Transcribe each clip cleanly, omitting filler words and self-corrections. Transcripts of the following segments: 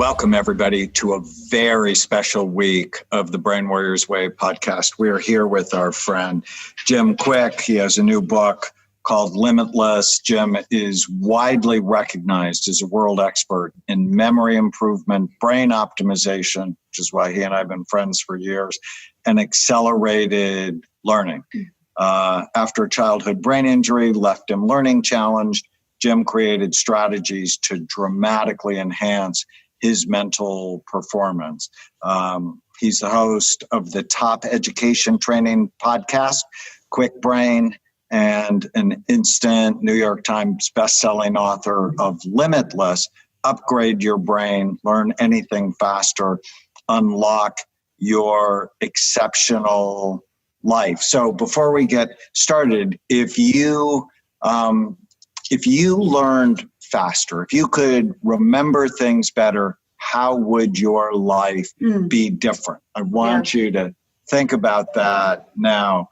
Welcome, everybody, to a very special week of the Brain Warriors Way podcast. We're here with our friend, Jim Kwik. He has a new book called Limitless. Jim is widely recognized as a world expert in memory improvement, brain optimization, which is why he and I have been friends for years, and accelerated learning. After a childhood brain injury left him learning challenged, Jim created strategies to dramatically enhance his mental performance. He's the host of the top education training podcast, Kwik Brain, and an instant New York Times bestselling author of Limitless, Upgrade Your Brain, Learn Anything Faster, Unlock Your Exceptional Life. So before we get started, if you learned faster, if you could remember things better, how would your life be different? I want you to think about that now.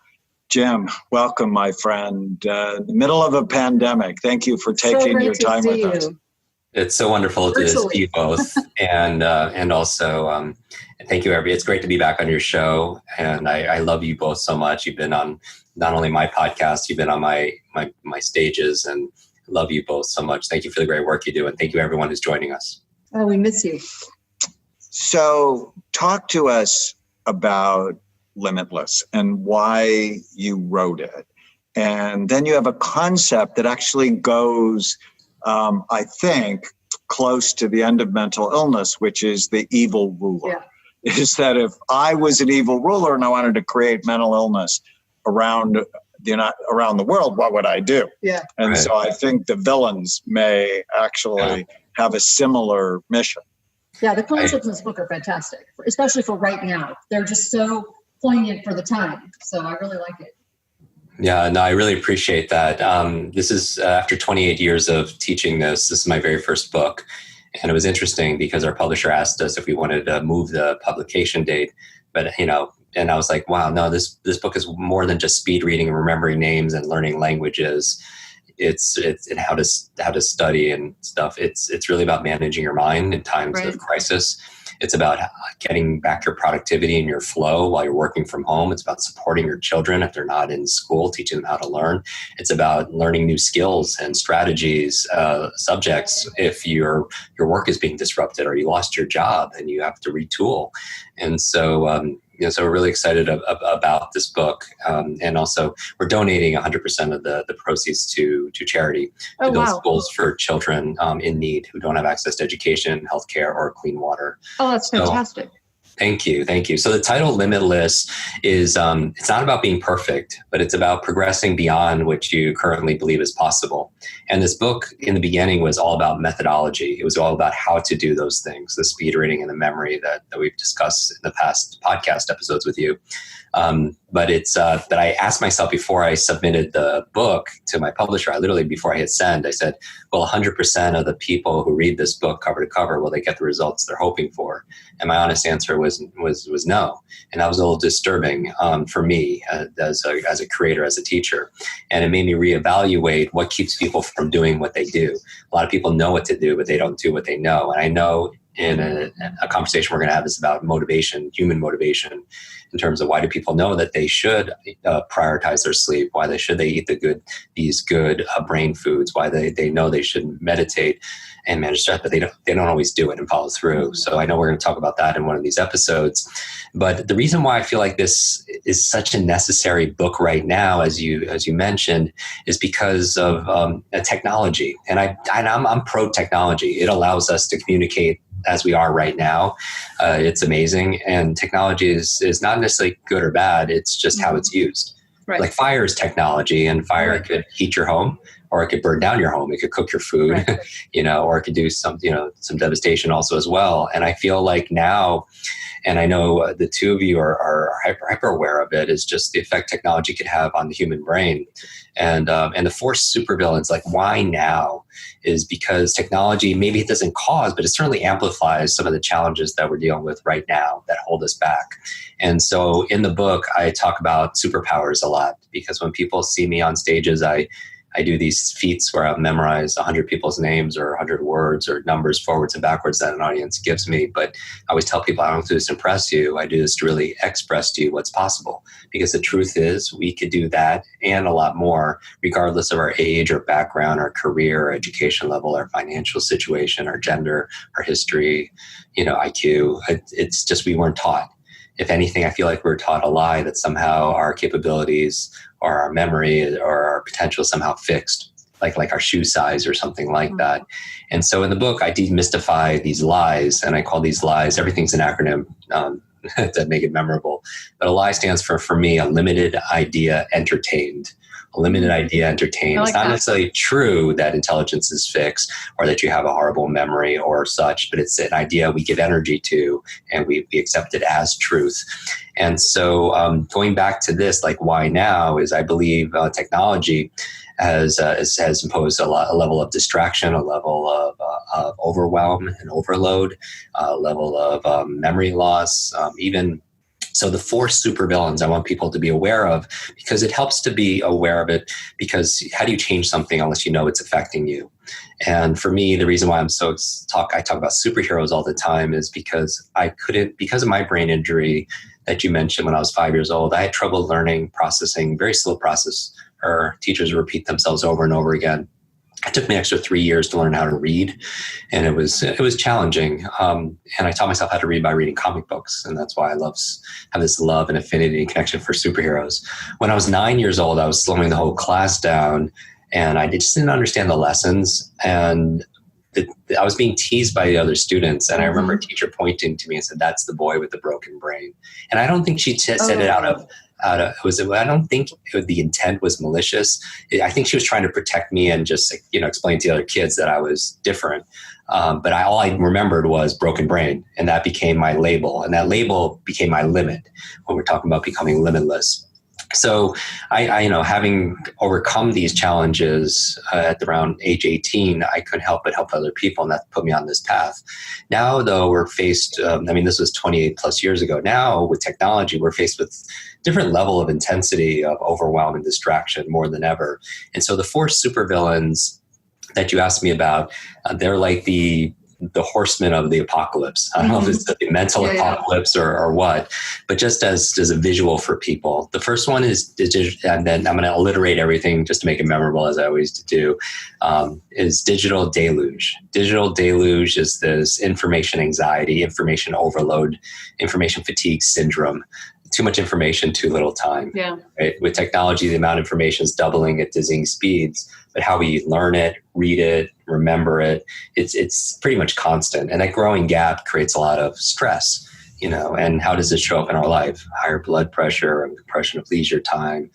Jim, welcome, my friend. The middle of a pandemic. Thank you for taking your time with us. It's so wonderful to see you both, and also thank you, everybody. It's great to be back on your show, and I love you both so much. You've been on not only my podcast, you've been on my stages, and love you both so much. Thank you for the great work you do, and thank you everyone who's joining us. Oh, we miss you. So talk to us about Limitless and why you wrote it. And then you have a concept that actually goes, I think, close to the end of mental illness, which is the evil ruler. Yeah. Is that if I was an evil ruler and I wanted to create mental illness around the world, what would I do? Yeah. And right. So I think the villains may actually have a similar mission. Yeah, the concepts in this book are fantastic, especially for right now. They're just so poignant for the time. So I really like it. Yeah, no, I really appreciate that. This is after 28 years of teaching this is my very first book. And it was interesting because our publisher asked us if we wanted to move the publication date. But, and I was like, wow, no, this book is more than just speed reading and remembering names and learning languages. It's how to study and stuff. It's really about managing your mind in times of crisis. It's about getting back your productivity and your flow while you're working from home. It's about supporting your children if they're not in school, teaching them how to learn. It's about learning new skills and strategies, subjects if your work is being disrupted or you lost your job and you have to retool. And so, so we're really excited about this book. And also we're donating 100% of the proceeds to charity to build schools for children in need who don't have access to education, healthcare, or clean water. Oh, that's fantastic. Thank you. So the title Limitless is, it's not about being perfect, but it's about progressing beyond what you currently believe is possible. And this book in the beginning was all about methodology. It was all about how to do those things, the speed reading and the memory that we've discussed in the past podcast episodes with you. But I asked myself before I submitted the book to my publisher, before I hit send, I said, well, 100% of the people who read this book cover to cover, will they get the results they're hoping for? And my honest answer was no. And that was a little disturbing for me as a creator, as a teacher. And it made me reevaluate what keeps people from doing what they do. A lot of people know what to do, but they don't do what they know. And I know in a conversation we're going to have is about motivation, human motivation, in terms of why do people know that they should prioritize their sleep, why they eat these good brain foods, why they know they should meditate and manage stress, but they don't always do it and follow through. So I know we're going to talk about that in one of these episodes. But the reason why I feel like this is such a necessary book right now, as you mentioned, is because of technology. And I'm pro technology. It allows us to communicate as we are right now. It's amazing. And technology is not necessarily good or bad. It's just how it's used. Right. Like fire is technology, and fire could heat your home, or it could burn down your home. It could cook your food, or it could do some devastation also as well. And I feel like now, and I know the two of you are hyper aware of it, is just the effect technology could have on the human brain. And the four supervillains, like why now, is because technology, maybe it doesn't cause, but it certainly amplifies some of the challenges that we're dealing with right now that hold us back. And so in the book, I talk about superpowers a lot, because when people see me on stages, I I do these feats where I've memorized 100 people's names or 100 words or numbers forwards and backwards that an audience gives me. But I always tell people I don't do this to impress you. I do this to really express to you what's possible. Because the truth is we could do that and a lot more, regardless of our age or background, our career, our education level, our financial situation, our gender, our history, IQ. It's just we weren't taught. If anything, I feel like we're taught a lie that somehow our capabilities or our memory or our potential is somehow fixed, like our shoe size or something like that. And so in the book, I demystify these lies, and I call these lies, everything's an acronym that make it memorable. But a lie stands for me, a limited idea entertained. A limited idea entertained. It's not necessarily true that intelligence is fixed or that you have a horrible memory or such, but it's an idea we give energy to and we accept it as truth. And so going back to this, like why now, is I believe technology has imposed a level of distraction, a level of overwhelm and overload, a level of memory loss, even. So the four supervillains I want people to be aware of, because it helps to be aware of it, because how do you change something unless you know it's affecting you? And for me, the reason why I talk about superheroes all the time is because because of my brain injury that you mentioned when I was 5 years old, I had trouble learning, processing, very slow process, or teachers repeat themselves over and over again. It took me an extra 3 years to learn how to read, and it was challenging. And I taught myself how to read by reading comic books, and that's why I have this love and affinity and connection for superheroes. When I was 9 years old, I was slowing the whole class down, and I just didn't understand the lessons, and I was being teased by the other students, and I remember a teacher pointing to me and said, "That's the boy with the broken brain." And I don't think she said it out of I don't think the intent was malicious. I think she was trying to protect me and just explain to the other kids that I was different. But all I remembered was broken brain, and that became my label, and that label became my limit when we're talking about becoming limitless. So I having overcome these challenges at around age 18, I couldn't help but help other people, and that put me on this path. Now, though, we're faced, this was 28 plus years ago. Now, with technology, we're faced with different level of intensity of overwhelm and distraction more than ever. And so the four supervillains that you asked me about, they're like the horsemen of the apocalypse. I don't know if it's the mental apocalypse or what, but just as a visual for people. The first one is digital, and then I'm going to alliterate everything just to make it memorable, as I always do, is digital deluge. Digital deluge is this information anxiety, information overload, information fatigue syndrome. Too much information, too little time. Yeah. Right? With technology, the amount of information is doubling at dizzying speeds, but how we learn it, read it, remember it, it's pretty much constant. And that growing gap creates a lot of stress, and how does it show up in our life? Higher blood pressure, compression of leisure time,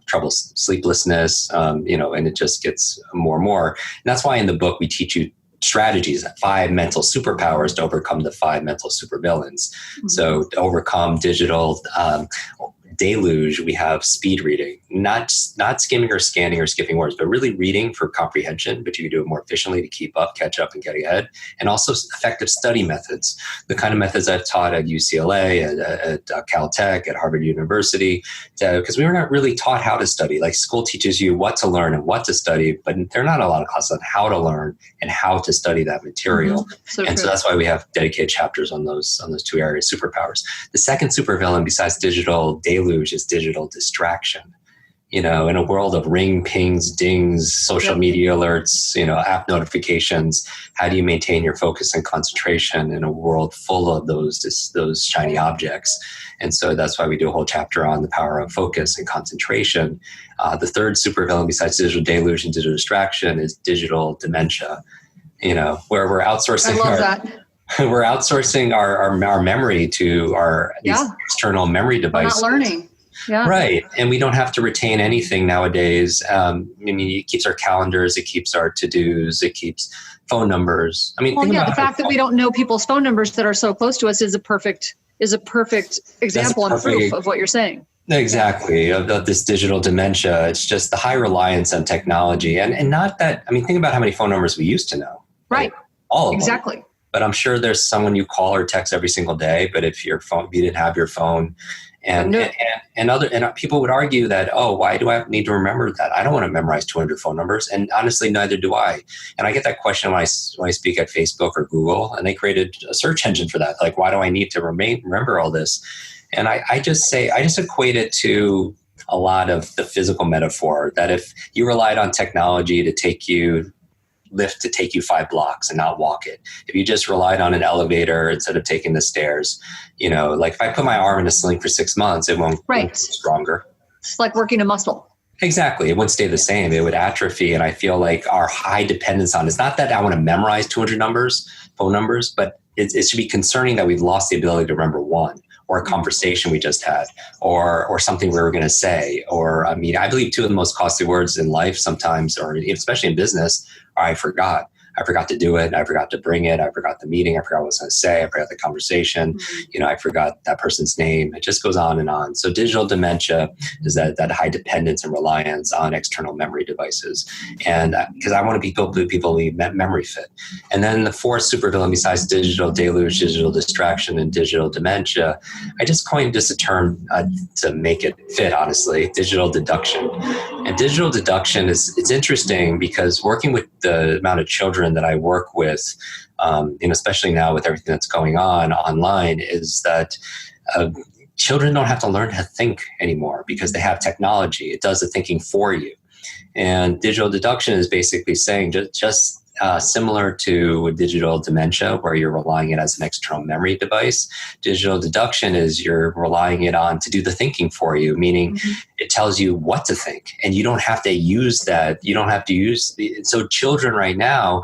trouble sleeplessness, and it just gets more and more. And that's why in the book we teach you strategies, 5 mental superpowers to overcome the 5 mental supervillains. Mm-hmm. So to overcome digital deluge, we have speed reading, not skimming or scanning or skipping words, but really reading for comprehension, but you can do it more efficiently to keep up, catch up, and get ahead. And also effective study methods, the kind of methods I've taught at UCLA, at Caltech, at Harvard University, because we were not really taught how to study. Like school teaches you what to learn and what to study, but there are not a lot of classes on how to learn and how to study that material. Mm-hmm. So that's why we have dedicated chapters on those 2 areas, superpowers. The second supervillain, besides digital deluge, is digital distraction. In a world of ring, pings, dings, social media alerts, app notifications, how do you maintain your focus and concentration in a world full of those shiny objects? And so that's why we do a whole chapter on the power of focus and concentration. The third supervillain, besides digital deluge and digital distraction, is digital dementia. Where we're outsourcing. I love that. We're outsourcing our memory to these external memory devices. We're not learning. Yeah. Right. And we don't have to retain anything nowadays. It keeps our calendars, it keeps our to-dos, it keeps phone numbers. The fact that we don't know people's phone numbers that are so close to us is a perfect example and proof of what you're saying. Exactly, of this digital dementia. It's just the high reliance on technology. And not that, think about how many phone numbers we used to know. Right. All of them. Exactly. but I'm sure there's someone you call or text every single day. But if you didn't have your phone, and people would argue that, oh, why do I need to remember that? I don't want to memorize 200 phone numbers. And honestly, neither do I. And I get that question when I speak at Facebook or Google, and they created a search engine for that. Like, why do I need to remember all this? And I just equate it to a lot of the physical metaphor that if you relied on technology to take you 5 blocks and not walk it, if you just relied on an elevator instead of taking the stairs, like if I put my arm in a sling for 6 months, it won't get stronger. It's like working a muscle. Exactly. It wouldn't stay the same. It would atrophy. And I feel like our high dependence on it's not that I want to memorize 200 phone numbers, but it should be concerning that we've lost the ability to remember one, or a conversation we just had, or something we were going to say. Or, I believe 2 of the most costly words in life sometimes, or especially in business, are I forgot. I forgot to do it. I forgot to bring it. I forgot the meeting. I forgot what I was going to say. I forgot the conversation. I forgot that person's name. It just goes on and on. So digital dementia is that high dependence and reliance on external memory devices. And because I want to be people who memory fit. And then the fourth supervillain, besides digital deluge, digital distraction, and digital dementia, I just coined just a term to make it fit, honestly, digital deduction. And digital deduction it's interesting because working with the amount of children that I work with, especially now with everything that's going on online, is that children don't have to learn to think anymore because they have technology. It does the thinking for you. And digital deduction is basically saying just similar to digital dementia, where you're relying it as an external memory device. Digital deduction is you're relying it on to do the thinking for you, meaning it tells you what to think, and you don't have to use that. You don't have to use so children right now,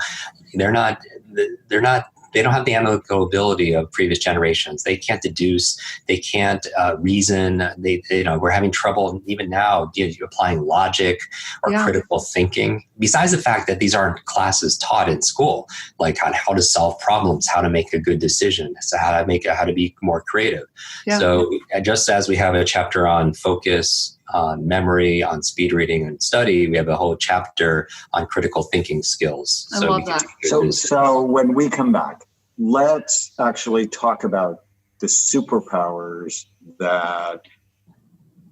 they don't have the analytical ability of previous generations. They can't deduce. They can't reason. We're having trouble even now applying logic or critical thinking. Besides the fact that these aren't classes taught in school, like on how to solve problems, how to make a good decision, so how to be more creative. Yeah. So just as we have a chapter on focus, on memory, on speed reading and study, we have a whole chapter on critical thinking skills. I love that. So when we come back, let's actually talk about the superpowers that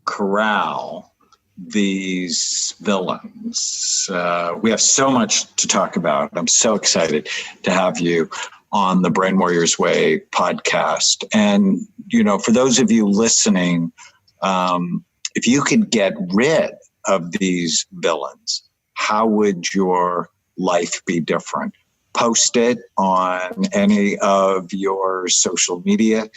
corral these villains. We have so much to talk about. I'm so excited to have you on the Brain Warriors Way podcast. And, for those of you listening, if you could get rid of these villains, how would your life be different? Post it on any of your social media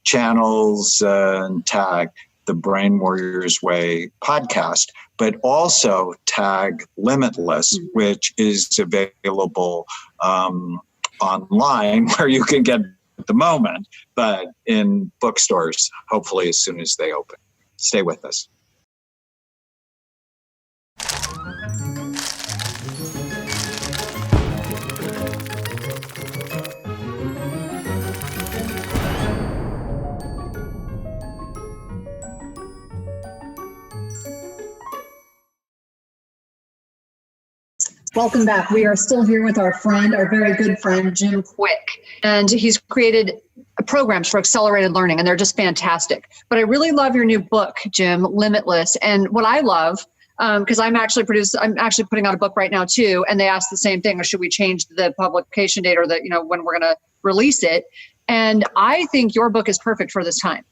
channels and tag the Brain Warriors Way podcast, but also tag Limitless, which is available online where you can get at the moment, but in bookstores, hopefully as soon as they open. Stay with us. Welcome back. We are still here with our very good friend, Jim Kwik. And he's created programs for accelerated learning, and they're just fantastic. But I really love your new book, Jim, Limitless. And what I love, because I'm actually putting out a book right now too, and they asked the same thing, or should we change the publication date or when we're going to release it? And I think your book is perfect for this time.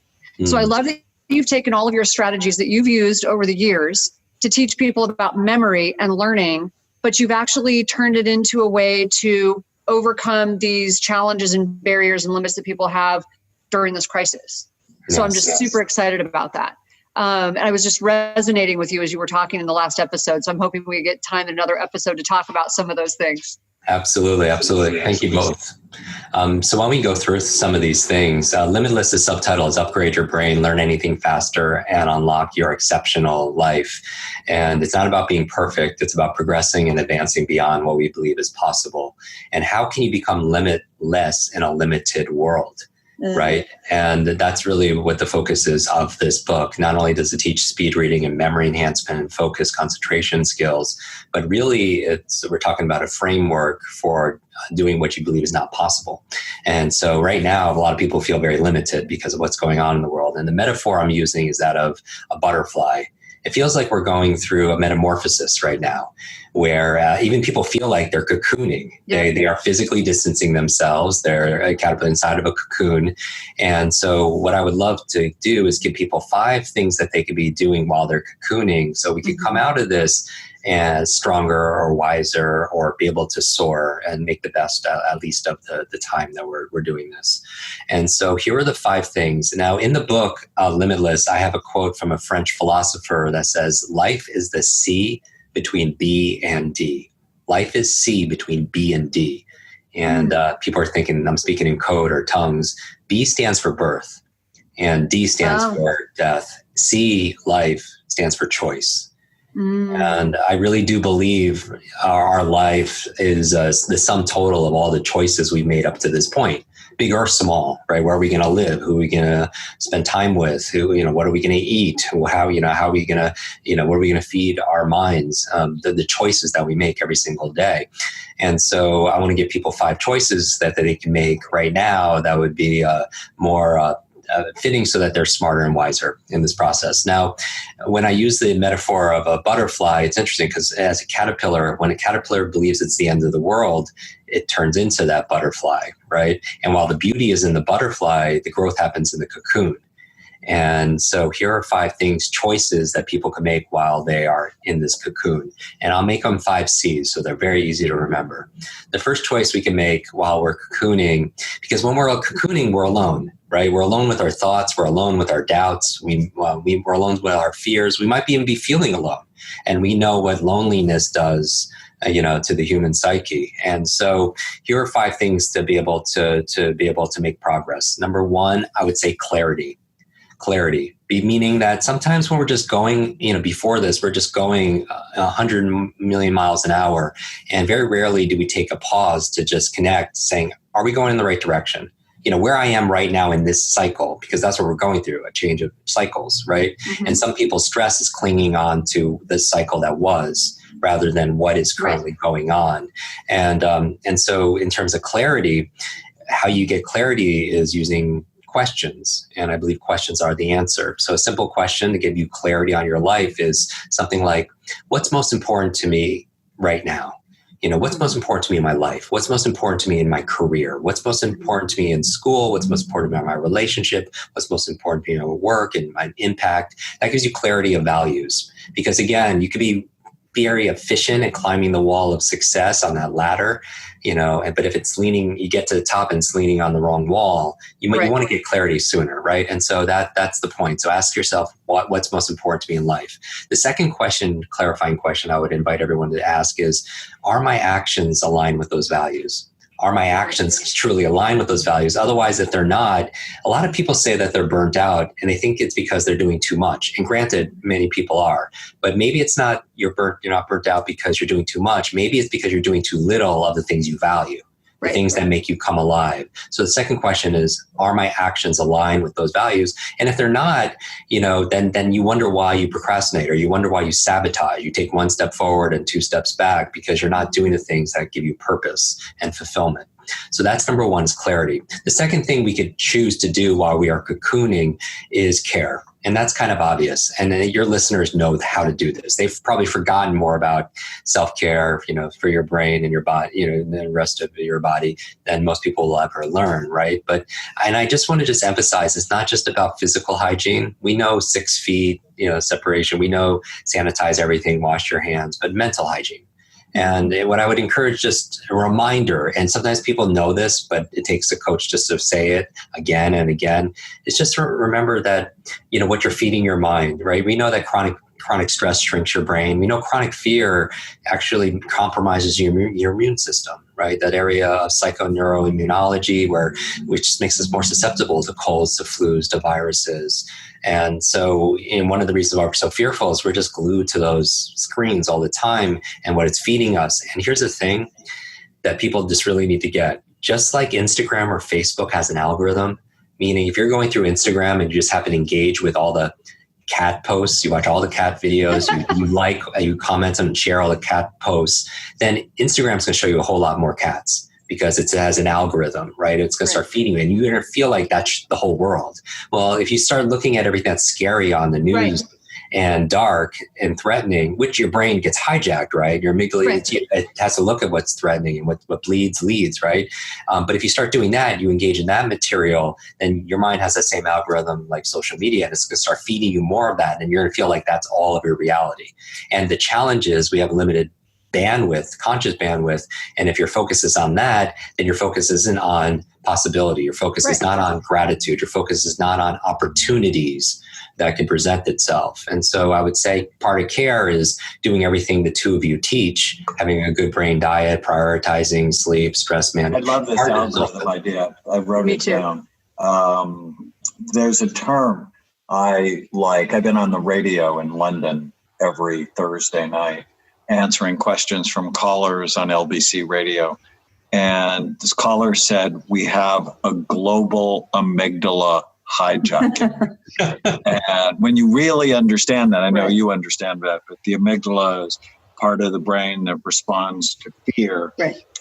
So I love that you've taken all of your strategies that you've used over the years to teach people about memory and learning, but you've actually turned it into a way to overcome these challenges and barriers and limits that people have during this crisis. So I'm just super excited about that. And I was just resonating with you as you were talking in the last episode. So I'm hoping we get time in another episode to talk about some of those things. Absolutely. Thank you both. So while we go through some of these things, Limitless' subtitle is Upgrade Your Brain, Learn Anything Faster, and Unlock Your Exceptional Life. And it's not about being perfect. It's about progressing and advancing beyond what we believe is possible. And how can you become limitless in a limited world? right? And that's really what the focus is of this book. Not only does it teach speed reading and memory enhancement and focus concentration skills, but really we're talking about a framework for doing what you believe is not possible. And so right now, a lot of people feel very limited because of what's going on in the world. And the metaphor I'm using is that of a butterfly. It feels like we're going through a metamorphosis right now, where even people feel like they're cocooning. Yeah. They are physically distancing themselves. They're a caterpillar inside of a cocoon. And so what I would love to do is give people 5 things that they could be doing while they're cocooning, so we could come out of this as stronger or wiser, or be able to soar and make the best, at least of the time that we're doing this. And so here are the 5 things. Now, in the book, Limitless, I have a quote from a French philosopher that says, life is the C between B and D. Life is C between B and D. And people are thinking I'm speaking in code or tongues. B stands for birth, and D stands for death. C, life, stands for choice. And I really do believe our life is the sum total of all the choices we've made up to this point, big or small, right? Where are we going to live? Who are we going to spend time with? What are we going to eat? How are we going to, what are we going to feed our minds? The choices that we make every single day. And so I want to give people 5 choices that they can make right now that would be more fitting, so that they're smarter and wiser in this process. Now, when I use the metaphor of a butterfly, it's interesting because as a caterpillar, when a caterpillar believes it's the end of the world, it turns into that butterfly, right? And while the beauty is in the butterfly, the growth happens in the cocoon. And so here are 5 things, choices that people can make while they are in this cocoon. And I'll make them 5 C's, so they're very easy to remember. The first choice we can make while we're cocooning, because when we're cocooning, we're alone, right? We're alone with our thoughts. We're alone with our doubts. We're alone with our fears. We might even be feeling alone. And we know what loneliness does to the human psyche. And so here are 5 things to be able to make progress. Number 1, I would say clarity. Clarity, meaning that sometimes when we're just going, before this, we're just going 100 million miles an hour. And very rarely do we take a pause to just connect, saying, are we going in the right direction? Where I am right now in this cycle, because that's what we're going through, a change of cycles, right? Mm-hmm. And some people's stress is clinging on to the cycle that was, rather than what is currently going on. And so in terms of clarity, how you get clarity is using questions. And I believe questions are the answer. So a simple question to give you clarity on your life is something like, what's most important to me right now? What's most important to me in my life? What's most important to me in my career? What's most important to me in school? What's most important to me in my relationship? What's most important to me in my work and my impact? That gives you clarity of values. Because again, you could be very efficient at climbing the wall of success on that ladder, but if it's leaning, you get to the top and it's leaning on the wrong wall, you want to get clarity sooner, right? And so that's the point. So ask yourself, what's most important to me in life? The second question, clarifying question I would invite everyone to ask is, are my actions aligned with those values? Are my actions truly aligned with those values? Otherwise, if they're not, a lot of people say that they're burnt out and they think it's because they're doing too much. And granted, many people are, but maybe it's not you're not burnt out because you're doing too much. Maybe it's because you're doing too little of the things you value. The things that make you come alive. So the second question is, are my actions aligned with those values? And if they're not, then you wonder why you procrastinate, or you wonder why you sabotage. You take 1 step forward and 2 steps back because you're not doing the things that give you purpose and fulfillment. So that's number 1, is clarity. The second thing we could choose to do while we are cocooning is care. And that's kind of obvious. And your listeners know how to do this. They've probably forgotten more about self-care, for your brain and your body, and the rest of your body than most people will ever learn, right? And I just want to emphasize, it's not just about physical hygiene. We know 6 feet, separation. We know sanitize everything, wash your hands, but mental hygiene. And what I would encourage, just a reminder, and sometimes people know this, but it takes a coach just to say it again and again, is just to remember that, what you're feeding your mind, right? We know that chronic stress shrinks your brain. We know chronic fear actually compromises your immune system, right? That area of psychoneuroimmunology which just makes us more susceptible to colds, to flus, to viruses. And so one of the reasons why we're so fearful is we're just glued to those screens all the time and what it's feeding us. And here's the thing that people just really need to get. Just like Instagram or Facebook has an algorithm, Meaning if you're going through Instagram and you just happen to engage with all the cat posts, you watch all the cat videos, you comment and share all the cat posts, then Instagram's going to show you a whole lot more cats because it has an algorithm, right? It's going to start feeding you and you're going to feel like that's the whole world. Well, if you start looking at everything that's scary on the news and dark and threatening, which your brain gets hijacked, right? Your amygdala, it has to look at what's threatening and what bleeds leads, right? But if you start doing that, you engage in that material, then your mind has that same algorithm like social media, and it's going to start feeding you more of that, and you're going to feel like that's all of your reality. And the challenge is we have limited bandwidth, conscious bandwidth, and if your focus is on that, then your focus isn't on possibility. Your focus is not on gratitude. Your focus is not on opportunities that can present itself. And so I would say part of care is doing everything the two of you teach, having a good brain diet, prioritizing sleep, stress management. I love this algorithm idea. I wrote it down. There's a term I like. I've been on the radio in London every Thursday night answering questions from callers on LBC radio. And this caller said, we have a global amygdala hijacking. And when you really understand that, I know you understand that, but the amygdala is part of the brain that responds to fear.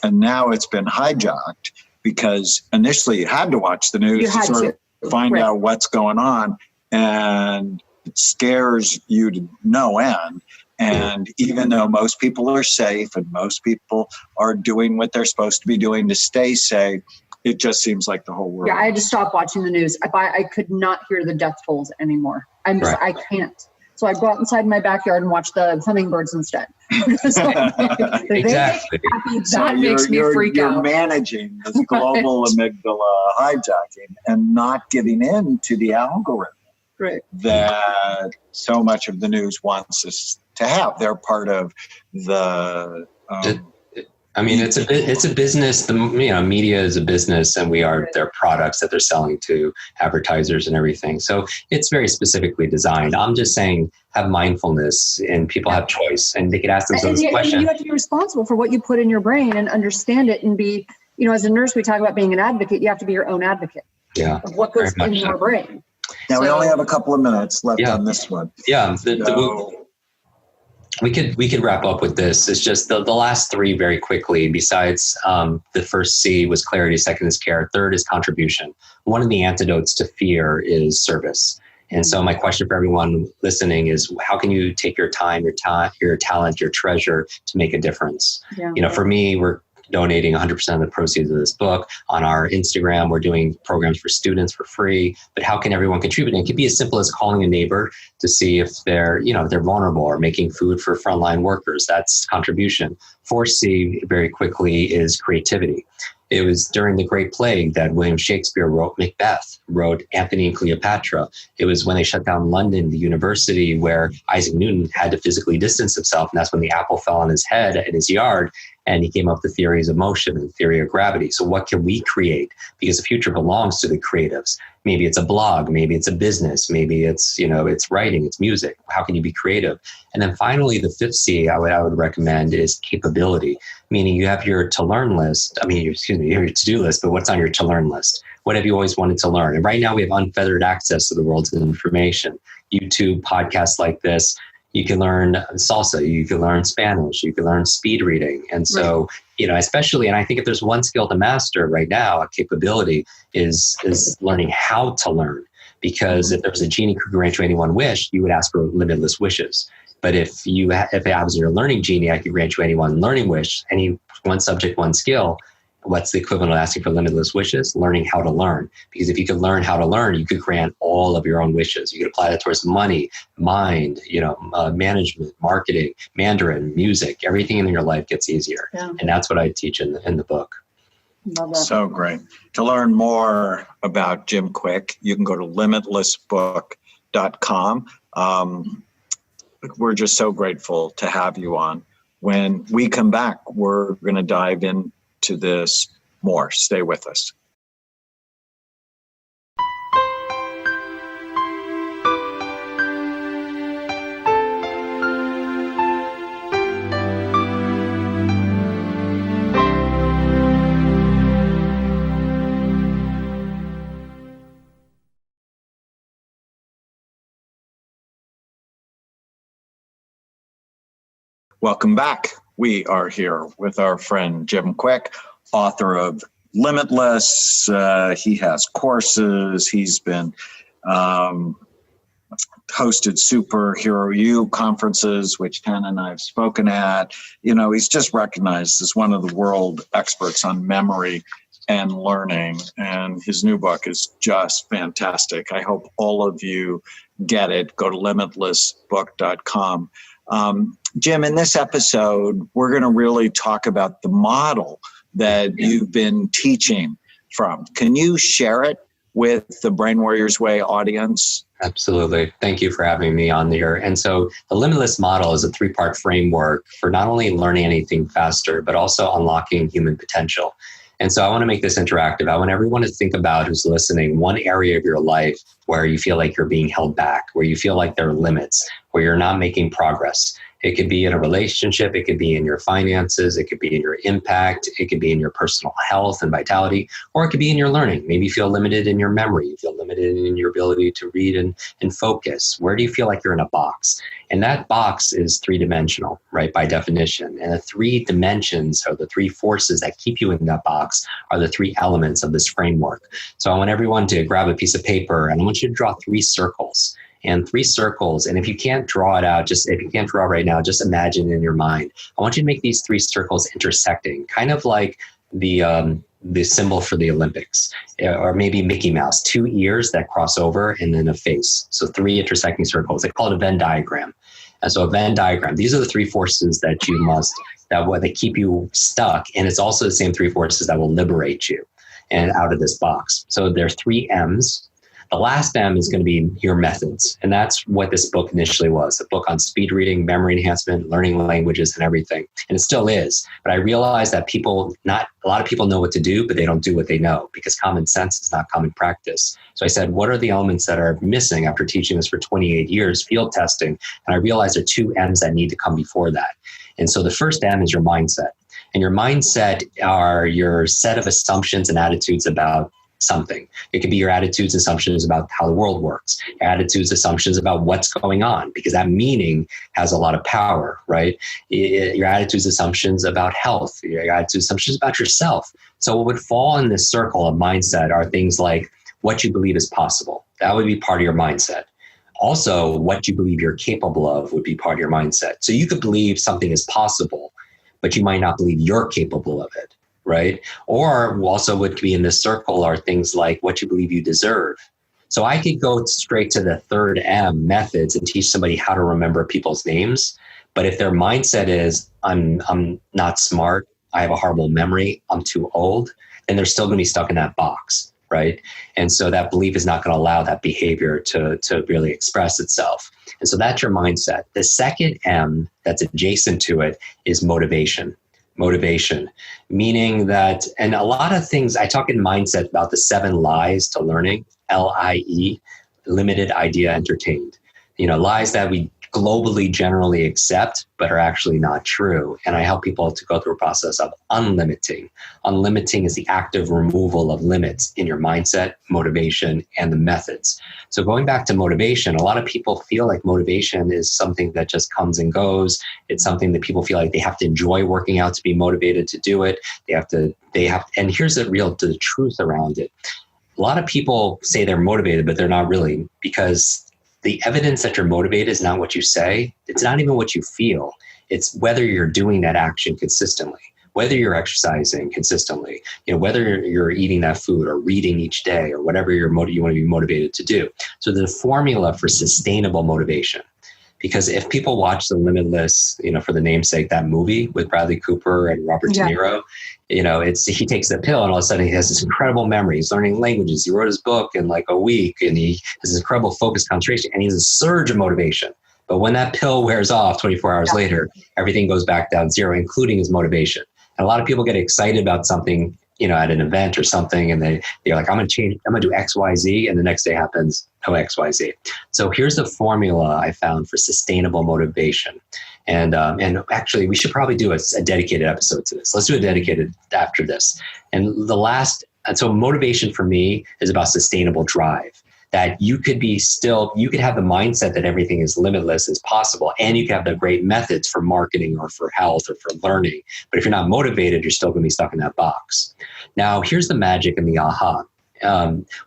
And now it's been hijacked because initially you had to watch the news to sort of find out what's going on. And it scares you to no end. And even though most people are safe and most people are doing what they're supposed to be doing to stay safe, it just seems like the whole world. Yeah, I had to stop watching the news. I could not hear the death tolls anymore. I can't. So I go out inside my backyard and watch the hummingbirds instead. Exactly. That makes me freak out. You're managing this global amygdala hijacking and not giving in to the algorithm that so much of the news wants us to have. They're part of the... I mean, it's a business. The media is a business, and we are their products that they're selling to advertisers and everything. So it's very specifically designed. I'm just saying, have mindfulness, and people have choice, and they can ask themselves this question. You have to be responsible for what you put in your brain and understand it, and be, as a nurse, we talk about being an advocate. You have to be your own advocate. Yeah, of what goes in your brain. Now we only have a couple of minutes left on this one. Yeah. We could wrap up with this. It's just the last three very quickly. Besides the first C was clarity, second is care, third is contribution. One of the antidotes to fear is service. And so my question for everyone listening is, how can you take your time, your talent, your treasure to make a difference? Yeah. For me, we're donating 100% of the proceeds of this book. On our Instagram, we're doing programs for students for free. But how can everyone contribute? And it could be as simple as calling a neighbor to see if they're vulnerable, or making food for frontline workers. That's contribution. 4C, very quickly, is creativity. It was during the Great Plague that William Shakespeare wrote Macbeth, wrote Antony and Cleopatra. It was when they shut down London, the university, where Isaac Newton had to physically distance himself. And that's when the apple fell on his head in his yard. And he came up with theories of motion and theory of gravity. So what can we create? Because the future belongs to the creatives. Maybe it's a blog, maybe it's a business, maybe it's, it's writing, it's music. How can you be creative? And then finally, the 5th C I would recommend is capability, meaning you have your to-learn list. Your to-do list, but what's on your to-learn list? What have you always wanted to learn? And right now we have unfettered access to the world's information. YouTube, podcasts like this. You can learn salsa, you can learn Spanish, you can learn speed reading. And so, especially, and I think if there's one skill to master right now, a capability is learning how to learn. Because if there was a genie who could grant you any one wish, you would ask for limitless wishes. But if I was your learning genie, I could grant you any one learning wish, any one subject, one skill. What's the equivalent of asking for limitless wishes? Learning how to learn. Because if you could learn how to learn, you could grant all of your own wishes. You could apply that towards money, mind, management, marketing, Mandarin, music. Everything in your life gets easier. Yeah. And that's what I teach in the book. Love that. So great. To learn more about Jim Kwik, you can go to limitlessbook.com. We're just so grateful to have you on. When we come back, we're going to dive into this more. Stay with us. Welcome back. We are here with our friend Jim Kwik, author of Limitless. He has courses. He's been hosted Superhero U conferences, which Tana and I have spoken at. He's just recognized as one of the world experts on memory and learning. And his new book is just fantastic. I hope all of you get it. Go to limitlessbook.com. Jim, in this episode, we're going to really talk about the model that you've been teaching from. Can you share it with the Brain Warriors Way audience? Absolutely. Thank you for having me on here. And so the Limitless Model is a 3-part framework for not only learning anything faster, but also unlocking human potential. And so I want to make this interactive. I want everyone to think about, who's listening, one area of your life where you feel like you're being held back, where you feel like there are limits, where you're not making progress. It could be in a relationship, it could be in your finances, it could be in your impact, it could be in your personal health and vitality, or it could be in your learning. Maybe you feel limited in your memory, you feel limited in your ability to read and focus. Where do you feel like you're in a box? And that box is 3-dimensional, right, by definition. And the 3 dimensions, or the 3 forces that keep you in that box, are the 3 elements of this framework. So I want everyone to grab a piece of paper, and I want you to draw 3 circles. And 3 circles. And if you can't draw it out, if you can't draw right now, just imagine in your mind. I want you to make these 3 circles intersecting, kind of like the symbol for the Olympics, or maybe Mickey Mouse, 2 ears that cross over and then a face. So 3 intersecting circles. They call it a Venn diagram. And so a Venn diagram, these are the 3 forces that you must, that keep you stuck. And it's also the same 3 forces that will liberate you and out of this box. So there's 3 M's. The last M is going to be your methods. And that's what this book initially was, a book on speed reading, memory enhancement, learning languages, and everything. And it still is. But I realized that a lot of people know what to do, but they don't do what they know, because common sense is not common practice. So I said, what are the elements that are missing after teaching this for 28 years, field testing? And I realized there are 2 M's that need to come before that. And so the first M is your mindset. And your mindset are your set of assumptions and attitudes about something. It could be your attitudes, assumptions about how the world works, attitudes, assumptions about what's going on, because that meaning has a lot of power, right? Your attitudes, assumptions about health, your attitudes, assumptions about yourself. So what would fall in this circle of mindset are things like what you believe is possible. That would be part of your mindset. Also, what you believe you're capable of would be part of your mindset. So you could believe something is possible, but you might not believe you're capable of it. Right? Or also what could be in this circle are things like what you believe you deserve. So I could go straight to the 3rd M, methods, and teach somebody how to remember people's names. But if their mindset is, I'm not smart, I have a horrible memory, I'm too old, then they're still going to be stuck in that box, right? And so that belief is not going to allow that behavior to really express itself. And so that's your mindset. The second M that's adjacent to it is motivation. Motivation, meaning that, and a lot of things, I talk in mindset about the 7 lies to learning, LIE, limited, idea, entertained. Lies that we globally generally accept, but are actually not true. And I help people to go through a process of unlimiting. Unlimiting is the active removal of limits in your mindset, motivation, and the methods. So going back to motivation, a lot of people feel like motivation is something that just comes and goes. It's something that people feel like they have to enjoy working out to be motivated to do it. And here's the truth around it. A lot of people say they're motivated, but they're not really, because the evidence that you're motivated is not what you say. It's not even what you feel. It's whether you're doing that action consistently, whether you're exercising consistently, whether you're eating that food or reading each day or whatever you want to be motivated to do. So the formula for sustainable motivation. Because if people watch the Limitless, for the namesake, that movie with Bradley Cooper and Robert De Niro, he takes the pill and all of a sudden he has this incredible memory. He's learning languages. He wrote his book in like a week and he has this incredible focus, concentration, and he has a surge of motivation. But when that pill wears off 24 hours later, everything goes back down 0, including his motivation. And a lot of people get excited about something, at an event or something, and they're like, I'm going to do X, Y, Z, and the next day happens no X, Y, Z. So here's the formula I found for sustainable motivation. And actually, we should probably do a dedicated episode to this. Let's do a dedicated after this. And so motivation for me is about sustainable drive. that you could have the mindset that everything is limitless is possible, and you can have the great methods for marketing or for health or for learning. But if you're not motivated, you're still going to be stuck in that box. Now, here's the magic and the aha.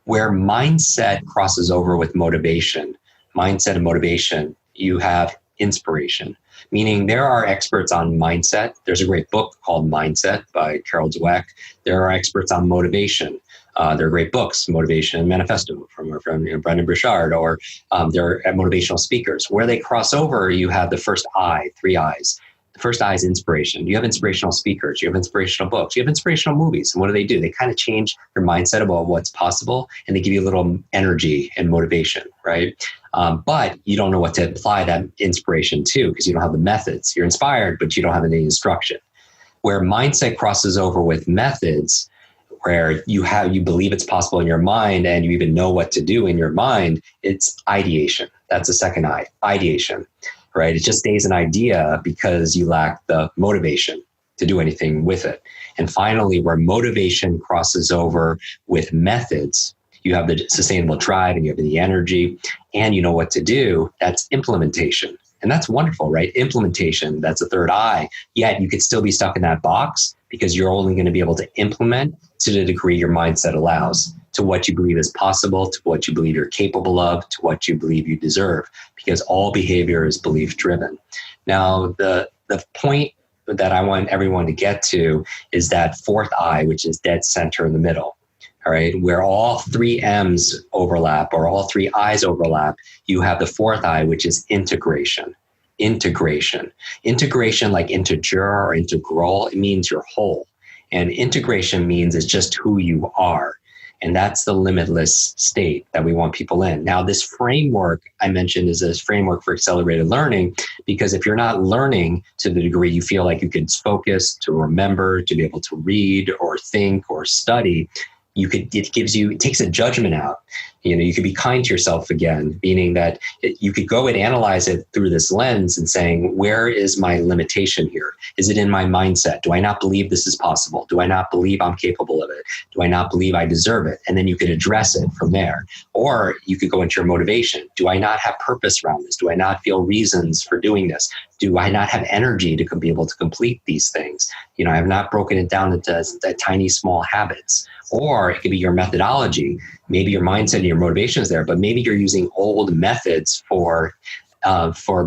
Where mindset crosses over with motivation, mindset and motivation, you have inspiration. Meaning there are experts on mindset. There's a great book called Mindset by Carol Dweck. There are experts on motivation. There are great books, Motivation and Manifesto from Brendan Burchard, or there are motivational speakers. Where they cross over, you have the first I, 3 I's. The first I is inspiration. You have inspirational speakers. You have inspirational books. You have inspirational movies. And what do? They kind of change your mindset about what's possible, and they give you a little energy and motivation, right? But you don't know what to apply that inspiration to because you don't have the methods. You're inspired, but you don't have any instruction. Where mindset crosses over with methods, where you believe it's possible in your mind and you even know what to do in your mind, it's ideation. That's the second I, ideation, right? It just stays an idea because you lack the motivation to do anything with it. And finally, where motivation crosses over with methods, you have the sustainable drive and you have the energy and you know what to do, that's implementation. And that's wonderful, right? Implementation, that's the third I. Yet you could still be stuck in that box because you're only going to be able to implement to the degree your mindset allows, to what you believe is possible, to what you believe you're capable of, to what you believe you deserve, because all behavior is belief driven. Now, the point that I want everyone to get to is that fourth I, which is dead center in the middle. All right, where all 3 M's overlap or all 3 I's overlap, you have the fourth I, which is integration. Integration, like integer or integral, it means you're whole. And integration means it's just who you are. And that's the limitless state that we want people in. Now, this framework I mentioned is a framework for accelerated learning, because if you're not learning to the degree you feel like you can focus, to remember, to be able to read or think or study, it takes a judgment out. You could be kind to yourself again, meaning that you could go and analyze it through this lens and saying, where is my limitation here? Is it in my mindset? Do I not believe this is possible? Do I not believe I'm capable of it? Do I not believe I deserve it? And then you could address it from there. Or you could go into your motivation. Do I not have purpose around this? Do I not feel reasons for doing this? Do I not have energy to be able to complete these things? I have not broken it down into tiny, small habits. Or it could be your methodology. Maybe your mindset and your motivation is there, but maybe you're using old methods for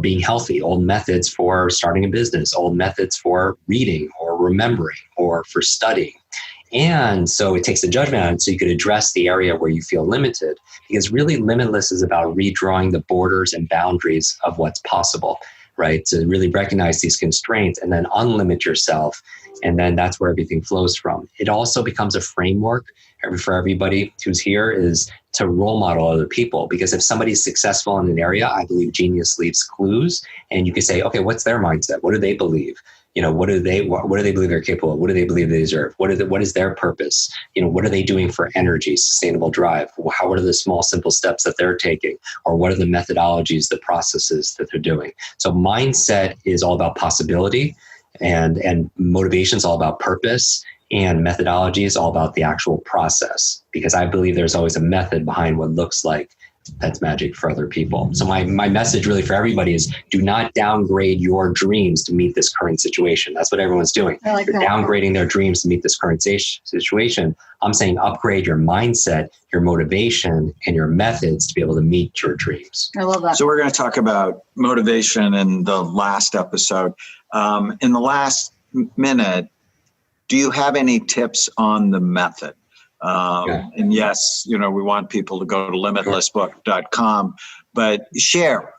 being healthy, old methods for starting a business, old methods for reading or remembering or for studying. And so it takes a judgment on it so you could address the area where you feel limited, because really Limitless is about redrawing the borders and boundaries of what's possible, right? To really recognize these constraints and then unlimit yourself. And then that's where everything flows from. It also becomes a framework for everybody who's here is to role model other people. Because if somebody's successful in an area, I believe genius leaves clues. And you can say, okay, what's their mindset? What do they believe? What do they believe they're capable of? What do they believe they deserve? What is their purpose? What are they doing for energy, sustainable drive? What are the small, simple steps that they're taking? Or what are the methodologies, the processes that they're doing? So mindset is all about possibility, and motivation is all about purpose, and methodology is all about the actual process, because I believe there's always a method behind what looks like that's magic for other people. So my message really for everybody is, do not downgrade your dreams to meet this current situation. That's what everyone's doing. They're downgrading their dreams to meet this current situation. I'm saying upgrade your mindset, your motivation, and your methods to be able to meet your dreams. I love that. So we're going to talk about motivation in the last episode. In the last minute, do you have any tips on the method? And yes, we want people to go to limitlessbook.com, but share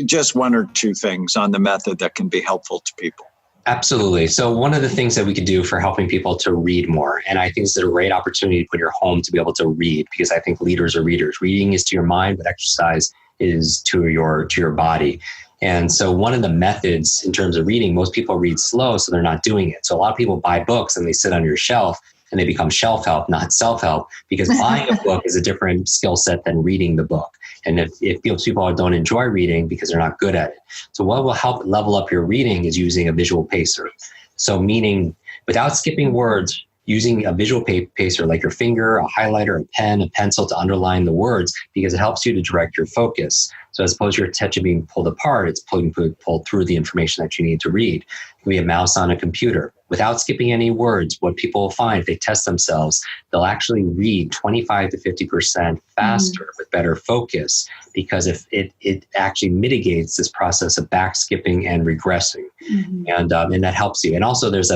just 1 or 2 things on the method that can be helpful to people. Absolutely. So one of the things that we could do for helping people to read more, and I think this is a great opportunity to put your home to be able to read, because I think leaders are readers. Reading is to your mind, but exercise is to your body. And so one of the methods in terms of reading, most people read slow, so they're not doing it. So a lot of people buy books and they sit on your shelf and they become shelf help, not self-help, because buying a book is a different skill set than reading the book. And if people don't enjoy reading because they're not good at it. So what will help level up your reading is using a visual pacer. So meaning without skipping words, using a visual pacer like your finger, a highlighter, a pen, a pencil to underline the words, because it helps you to direct your focus. So as opposed to your attention being pulled apart, it's pulled through the information that you need to read. It can be a mouse on a computer. Without skipping any words, what people will find if they test themselves, they'll actually read 25 to 50% faster with better focus, because if it actually mitigates this process of back skipping and regressing, and that helps you. And also there's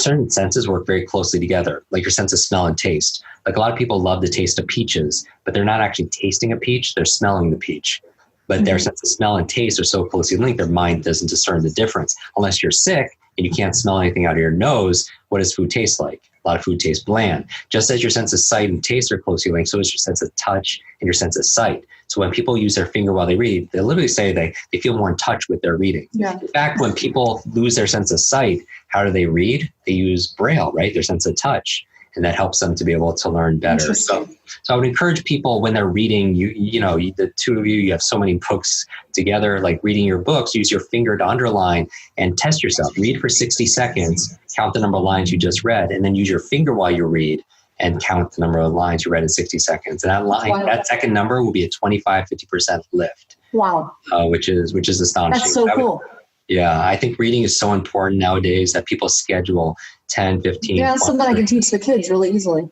certain senses work very closely together, like your sense of smell and taste. Like a lot of people love the taste of peaches, but they're not actually tasting a peach, they're smelling the peach. But their sense of smell and taste are so closely linked, their mind doesn't discern the difference. Unless you're sick and you can't smell anything out of your nose, what does food taste like? A lot of food tastes bland. Just as your sense of sight and taste are closely linked, so is your sense of touch and your sense of sight. So when people use their finger while they read, they literally say they feel more in touch with their reading. Yeah. In fact, when people lose their sense of sight, how do they read? They use Braille, right? Their sense of touch. And that helps them to be able to learn better. So I would encourage people when they're reading, the two of you have so many books together, like reading your books, use your finger to underline and test yourself. Read for 60 seconds, count the number of lines you just read, and then use your finger while you read and count the number of lines you read in 60 seconds. And that second number will be a 25-50% lift. Wow. Which is astonishing. That's so cool. Yeah, I think reading is so important nowadays that people schedule 10, 15. Yeah, it's something I can teach the kids really easily.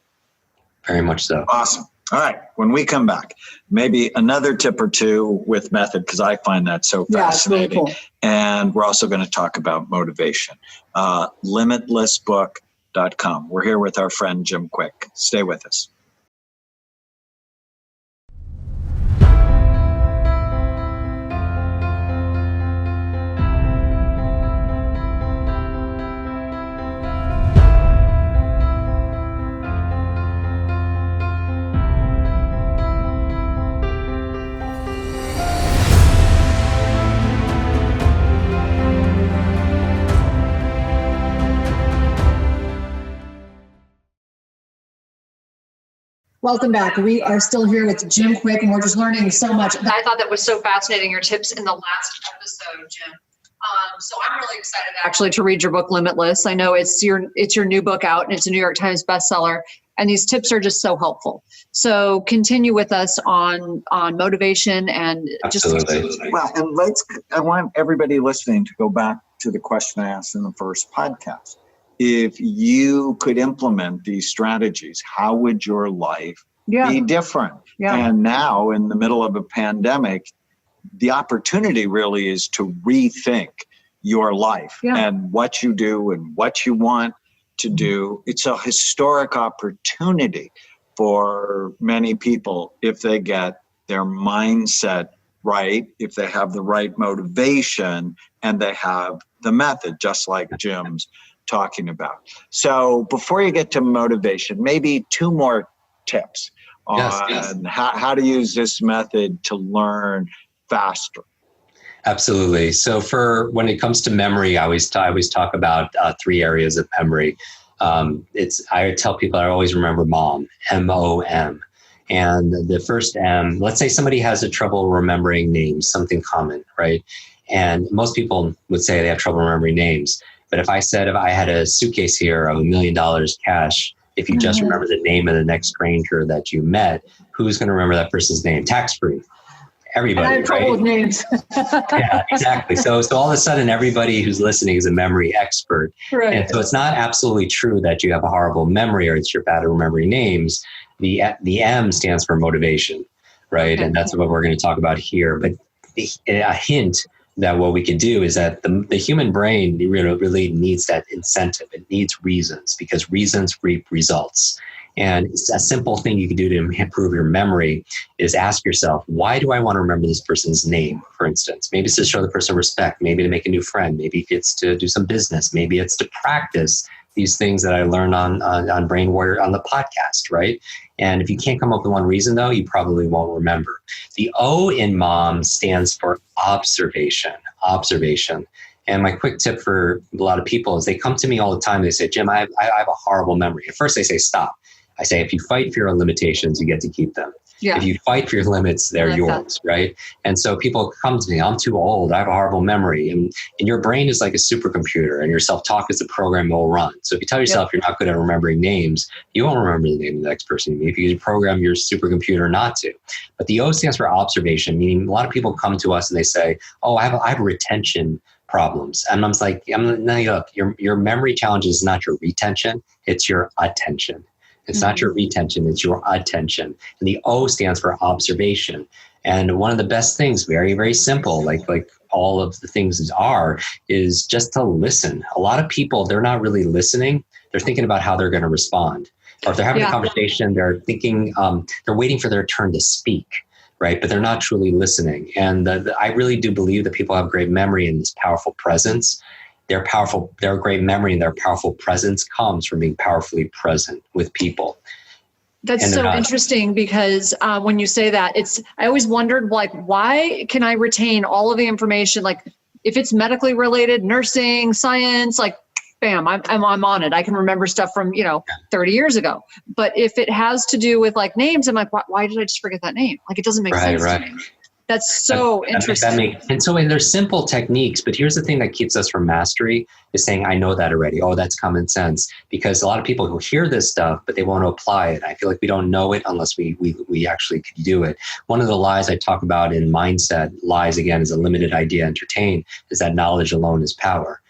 Very much so. Awesome. All right. When we come back, maybe another tip or two with method, because I find that so fascinating. It's really cool. And we're also going to talk about motivation. Limitlessbook.com. We're here with our friend Jim Kwik. Stay with us. Welcome back. We are still here with Jim Kwik, and we're just learning so much. I thought that was so fascinating, your tips in the last episode, Jim. So I'm really excited actually to read your book, Limitless. I know it's your new book out, and it's a New York Times bestseller. And these tips are just so helpful. So continue with us on motivation and Absolutely. Well, and I want everybody listening to go back to the question I asked in the first podcast. If you could implement these strategies, how would your life be different? Yeah. And now in the middle of a pandemic, the opportunity really is to rethink your life and what you do and what you want to do. It's a historic opportunity for many people if they get their mindset right, if they have the right motivation and they have the method, just like Jim's talking about. So before you get to motivation, maybe two more tips on how to use this method to learn faster. Absolutely. So when it comes to memory, I always talk about 3 areas of memory. I tell people I always remember M.O.M, M-O-M. And the first M, let's say somebody has a trouble remembering names, something common, right? And most people would say they have trouble remembering names. But if I had a suitcase here of $1 million cash, if you just remember the name of the next stranger that you met, who's going to remember that person's name? Tax-free. Everybody, I have trouble with names. Yeah, exactly. So all of a sudden, everybody who's listening is a memory expert. Right. And so it's not absolutely true that you have a horrible memory or it's you're bad at remembering names. The M stands for motivation, right? Okay. And that's what we're going to talk about here. But a hint that what we can do is that the human brain really needs that incentive. It needs reasons, because reasons reap results. And it's a simple thing you can do to improve your memory is ask yourself, why do I want to remember this person's name, for instance? Maybe it's to show the person respect, maybe to make a new friend, maybe it's to do some business, maybe it's to practice these things that I learned on Brain Warrior on the podcast, right? And if you can't come up with one reason, though, you probably won't remember. The O in M.O.M stands for observation. And my quick tip for a lot of people is they come to me all the time. They say, Jim, I have a horrible memory. At first, they say, stop. I say, if you fight fear and limitations, you get to keep them. Yeah. If you fight for your limits, they're yours, right? And so people come to me, I'm too old, I have a horrible memory. And your brain is like a supercomputer, and your self-talk is the program it will run. So if you tell yourself you're not good at remembering names, you won't remember the name of the next person you meet because you program your supercomputer not to. But the O stands for observation, meaning a lot of people come to us and they say, oh, I have retention problems. And I'm like, look, your memory challenge is not your retention, it's your attention. It's not your retention, it's your attention. And the O stands for observation. And one of the best things, very, very simple, like all of the things are, is just to listen. A lot of people, they're not really listening. They're thinking about how they're going to respond. Or if they're having a conversation, they're thinking, they're waiting for their turn to speak, right? But they're not truly listening. And I really do believe that people have great memory and this powerful presence. Their great memory and their powerful presence comes from being powerfully present with people. That's so interesting because when you say that, I always wondered, like, why can I retain all of the information? Like, if it's medically related, nursing, science, like, bam, I'm on it. I can remember stuff from, 30 years ago. But if it has to do with like names, I'm like, why did I just forget that name? Like, it doesn't make sense to me. That's so interesting. And so there's simple techniques, but here's the thing that keeps us from mastery is saying, I know that already. Oh, that's common sense. Because a lot of people who hear this stuff, but they want to apply it. I feel like we don't know it unless we actually could do it. One of the lies I talk about in mindset, lies again, is a limited idea entertained, is that knowledge alone is power.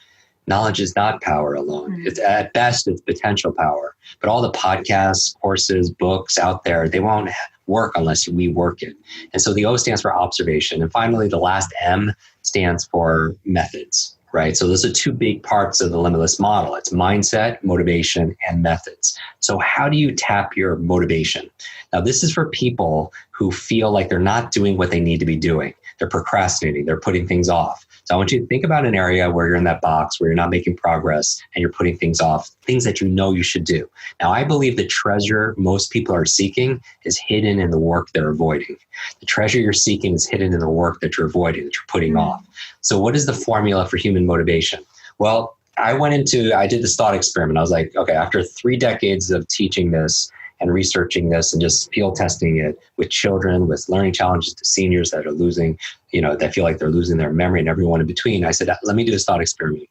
Knowledge is not power alone. It's at best, it's potential power. But all the podcasts, courses, books out there, they won't work unless we work it. And so the O stands for observation. And finally, the last M stands for methods, right? So those are two big parts of the Limitless Model. It's mindset, motivation, and methods. So how do you tap your motivation? Now, this is for people who feel like they're not doing what they need to be doing. They're procrastinating. They're putting things off. So I want you to think about an area where you're in that box, where you're not making progress and you're putting things off, things that you know you should do. Now, I believe the treasure most people are seeking is hidden in the work they're avoiding. The treasure you're seeking is hidden in the work that you're avoiding, that you're putting off. So what is the formula for human motivation? Well, I did this thought experiment. I was like, okay, after 3 decades of teaching this and researching this and just field testing it with children, with learning challenges, to seniors that are losing, that feel like they're losing their memory, and everyone in between, I said, let me do this thought experiment.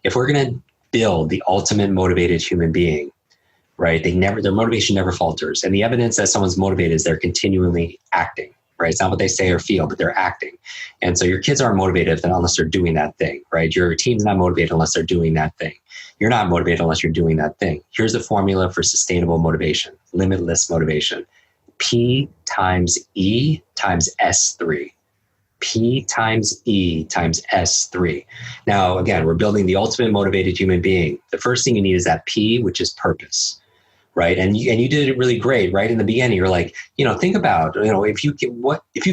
If we're going to build the ultimate motivated human being, right, their motivation never falters. And the evidence that someone's motivated is they're continually acting, right? It's not what they say or feel, but they're acting. And so your kids aren't motivated unless they're doing that thing, right? Your team's not motivated unless they're doing that thing. You're not motivated unless you're doing that thing. Here's the formula for sustainable motivation, limitless motivation. P times E times S3. P times E times S3. Now, again, we're building the ultimate motivated human being. The first thing you need is that P, which is purpose, right? And you did it really great, right? In the beginning, you're like, think about, if you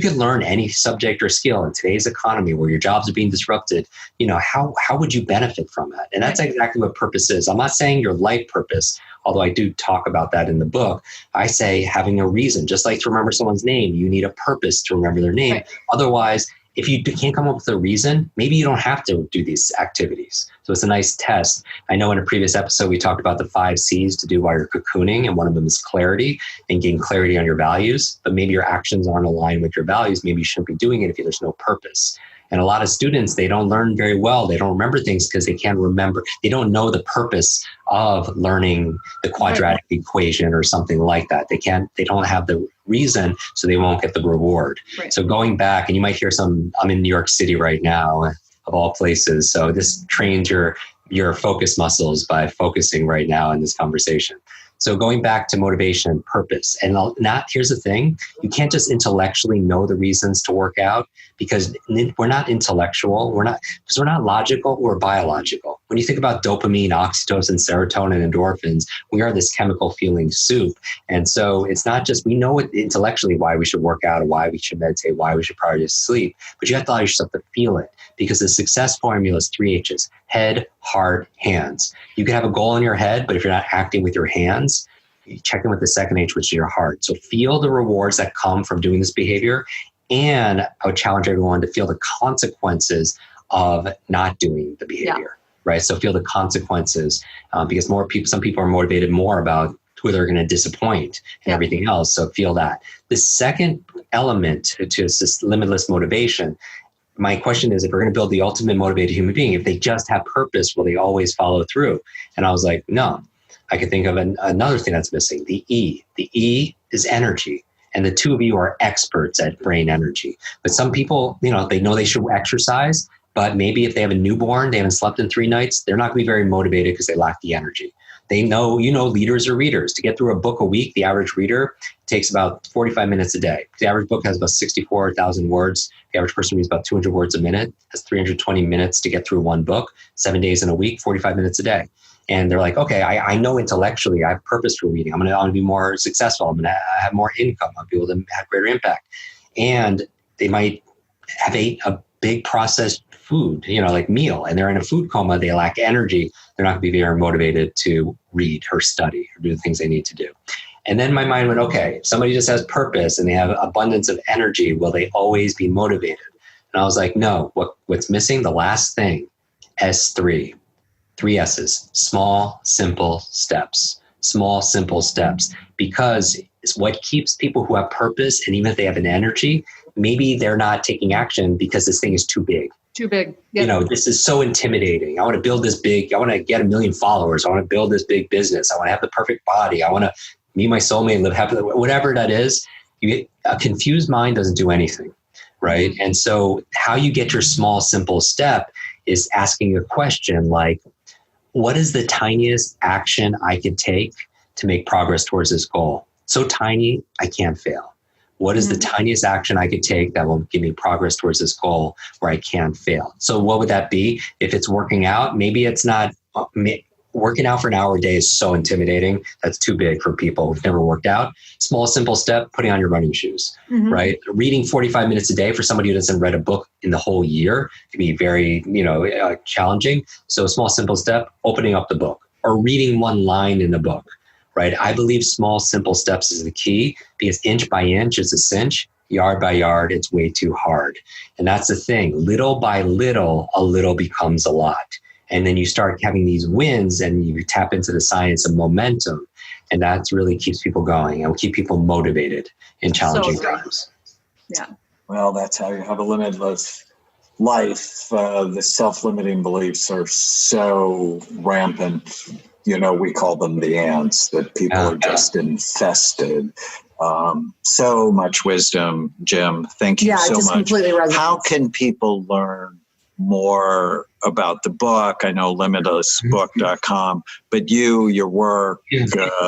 could learn any subject or skill in today's economy where your jobs are being disrupted, how would you benefit from that? And that's exactly what purpose is. I'm not saying your life purpose, although I do talk about that in the book. I say having a reason, just like to remember someone's name, you need a purpose to remember their name. Right. Otherwise, if you can't come up with a reason, maybe you don't have to do these activities. So it's a nice test. I know in a previous episode, we talked about the 5 C's to do while you're cocooning, and one of them is clarity and getting clarity on your values. But maybe your actions aren't aligned with your values. Maybe you shouldn't be doing it if there's no purpose. And a lot of students, they don't learn very well. They don't remember things because they can't remember. They don't know the purpose of learning the quadratic equation or something like that. They don't have the reason, so they won't get the reward. Right. So going back, and you might hear I'm in New York City right now, of all places. So this trains your focus muscles by focusing right now in this conversation. So going back to motivation, purpose, and here's the thing, you can't just intellectually know the reasons to work out because we're not intellectual, because we're not logical, we're biological. When you think about dopamine, oxytocin, serotonin, endorphins, we are this chemical feeling soup. And so it's not just, we know intellectually why we should work out or why we should meditate, why we should prioritize sleep, but you have to allow yourself to feel it because the success formula is 3 H's, head, heart, hands. You can have a goal in your head, but if you're not acting with your hands, you check in with the second H, which is your heart. So feel the rewards that come from doing this behavior. And I would challenge everyone to feel the consequences of not doing the behavior, right? So feel the consequences because some people are motivated more about who they're going to disappoint and everything else. So feel that. The second element to this limitless motivation, my question is, if we're going to build the ultimate motivated human being, if they just have purpose, will they always follow through? And I was like, no. I could think of another thing that's missing, the E. The E is energy. And the two of you are experts at brain energy. But some people, they know they should exercise, but maybe if they have a newborn, they haven't slept in 3 nights, they're not going to be very motivated because they lack the energy. They know, leaders are readers. To get through a book a week, the average reader takes about 45 minutes a day. The average book has about 64,000 words. The average person reads about 200 words a minute, has 320 minutes to get through one book, 7 days in a week, 45 minutes a day. And they're like, okay, I know intellectually I have purpose for reading. I'm going to be more successful. I'm going to have more income. I'll be able to have greater impact. And they might have ate a big processed food, like meal, and they're in a food coma. They lack energy. They're not going to be very motivated to read or study or do the things they need to do. And then my mind went, okay, if somebody just has purpose and they have abundance of energy, will they always be motivated? And I was like, no, what's missing? The last thing, S3. 3 S's, small, simple steps, because it's what keeps people who have purpose. And even if they have an energy, maybe they're not taking action because this thing is too big. Yep. This is so intimidating. I want to build this big, I want to get 1 million followers. I want to build this big business. I want to have the perfect body. I want to meet my soulmate, live happily, whatever that is. A confused mind doesn't do anything, right? Mm-hmm. And so how you get your small, simple step is asking a question like, what is the tiniest action I could take to make progress towards this goal? So tiny, I can't fail. What is the tiniest action I could take that will give me progress towards this goal where I can't fail? So what would that be? If it's working out, maybe it's not. Working out for an hour a day is so intimidating. That's too big for people who've never worked out. Small, simple step, putting on your running shoes, right? Reading 45 minutes a day for somebody who doesn't read a book in the whole year can be very, challenging. So a small, simple step, opening up the book or reading 1 line in the book, right? I believe small, simple steps is the key because inch by inch is a cinch. Yard by yard, it's way too hard. And that's the thing. Little by little, a little becomes a lot. And then you start having these wins and you tap into the science of momentum. And that really keeps people going and will keep people motivated in challenging times. Yeah. Well, that's how you have a limitless life. The self-limiting beliefs are so rampant. We call them the ants, that people are just infested. So much wisdom, Jim. Thank you so much. Completely resonates. How can people learn more about the book? I know limitlessbook.com, but your work,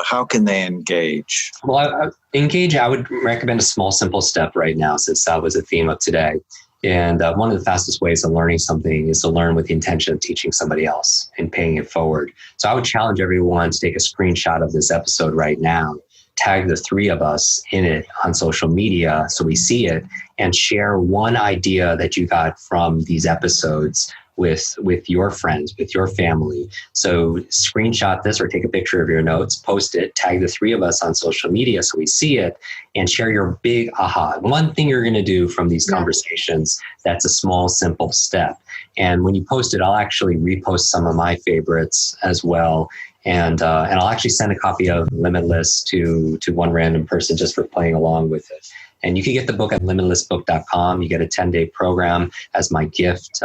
how can they engage? Well, I would recommend a small, simple step right now, since that was the theme of today. And one of the fastest ways of learning something is to learn with the intention of teaching somebody else and paying it forward. So I would challenge everyone to take a screenshot of this episode right now, tag the 3 of us in it on social media so we see it, and share one idea that you got from these episodes with your friends, with your family. So screenshot this or take a picture of your notes, post it, tag the 3 of us on social media so we see it, and share your big aha. One thing you're going to do from these conversations that's a small, simple step. And when you post it, I'll actually repost some of my favorites as well. And I'll actually send a copy of Limitless to one random person just for playing along with it. And you can get the book at limitlessbook.com. You get a 10-day program as my gift,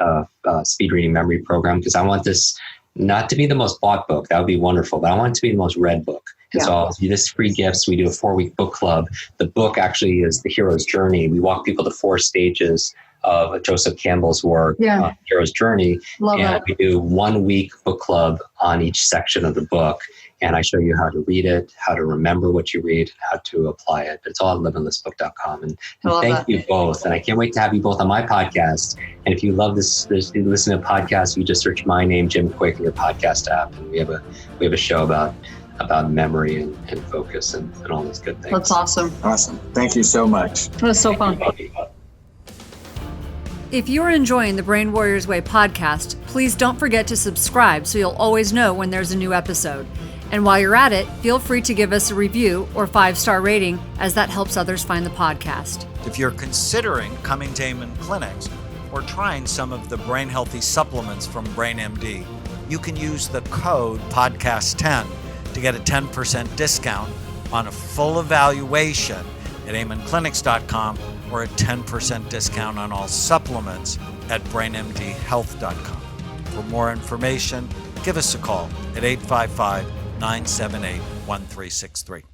speed reading memory program, because I want this not to be the most bought book. That would be wonderful, but I want it to be the most read book. And so I'll do this free gifts. We do a 4-week book club. The book actually is the hero's journey. We walk people to 4 stages of Joseph Campbell's work, Hero's Journey. Love and that. We do 1-week book club on each section of the book. And I show you how to read it, how to remember what you read, how to apply it. But it's all at limitlessbook.com. And thank you both. And I can't wait to have you both on my podcast. And if you love this you listen to a podcast, you just search my name, Jim Kwik, in your podcast app. And we have a show about memory and focus and all those good things. That's awesome. Awesome. Thank you so much. That was so fun. If you're enjoying the Brain Warriors Way podcast, please don't forget to subscribe so you'll always know when there's a new episode. And while you're at it, feel free to give us a review or 5-star rating, as that helps others find the podcast. If you're considering coming to Amen clinics or trying some of the brain healthy supplements from BrainMD, you can use the code podcast10 to get a 10% discount on a full evaluation at amenclinics.com or a 10% discount on all supplements at brainmdhealth.com. For more information, give us a call at 855-978-1363.